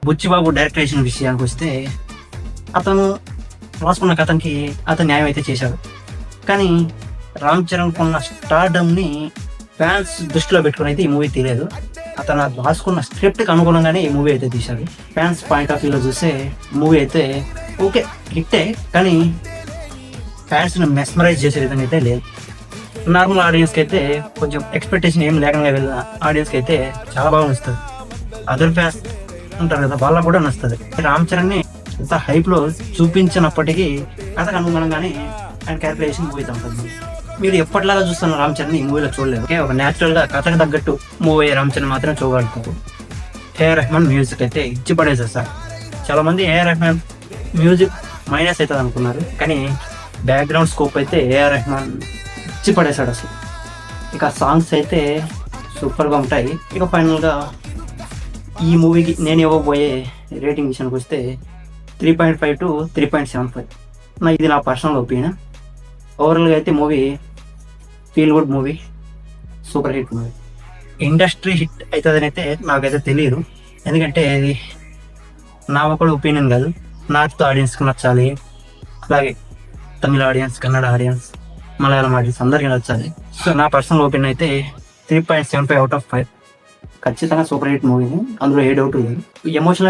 బుచ్చిబాబు డైరెక్టరేషన్ విషయానికి వస్తే అతను రాసుకున్న కథకి అతను న్యాయం అయితే చేశాడు. కానీ రామ్ చరణ్ కొన్న స్టార్డమ్ని ఫ్యాన్స్ దృష్టిలో పెట్టుకుని అయితే ఈ మూవీ తీయలేదు. అతను రాసుకున్న స్క్రిప్ట్కి అనుగుణంగానే ఈ మూవీ అయితే తీశాడు. ఫ్యాన్స్ పాయింట్ ఆఫ్ వ్యూలో చూస్తే మూవీ అయితే ఓకే హిట్టే, కానీ ఫ్యాన్స్ని మెస్మరైజ్ చేసే విధంగా అయితే లేదు. నార్మల్ ఆడియన్స్కి అయితే కొంచెం ఎక్స్పెక్టేషన్ ఏం లేకుండా వెళ్ళిన ఆడియన్స్కి అయితే చాలా బాగా నచ్చుతుంది. అదర్ ఫ్యాన్స్ ఉంటారు కదా, వాళ్ళకు కూడా నచ్చుతుంది. రామ్ చరణ్ని ఎంత హైప్లో చూపించినప్పటికీ కథకు అనుగుణంగానే ఆయన క్యారెక్టరైజేషన్ మూవీ ఉంటుంది. మీరు ఎప్పటిలాగా చూస్తున్న రామ్ చరణ్ ఈ మూవీలో చూడలేదు. ఒక న్యాచురల్గా కథకు తగ్గట్టు మూవీ రామ్ చరణ్ మాత్రం చూడగలుగుతారు. ఏఆర్ రెహమాన్ మ్యూజిక్ అయితే ఇచ్చి పడేసారు సార్. చాలామంది ఏఆర్ రెహమాన్ మ్యూజిక్ మైనస్ అవుతుంది అనుకున్నారు, కానీ బ్యాక్గ్రౌండ్ స్కోప్ అయితే ఏఆర్ రెహమాన్ ఇచ్చి పడేశాడు అసలు. ఇక సాంగ్స్ అయితే సూపర్గా ఉంటాయి. ఇక ఫైనల్గా ఈ మూవీకి నేను ఇవ్వబోయే రేటింగ్ విషయానికి వస్తే 3.5 to 3.75. ఇది నా పర్సనల్ ఒపీనియన్. ఓవరాల్గా అయితే movie feel good movie, super hit movie. Industry hit అవుతుందని అయితే నాకైతే తెలియదు, ఎందుకంటే అది నా ఒకటి ఒపీనియన్ కాదు. నార్త్ ఆడియన్స్కి నచ్చాలి, అలాగే Tamil audience, Kannada audience, Malayalam audience అందరికీ నచ్చాలి. సో నా పర్సనల్ ఒపీనియన్ అయితే 3.75 out of 5. ఖచ్చితంగా సూపర్ హిట్ మూవీ, అందులో ఏ డౌట్ లేదు. ఎమోషనల్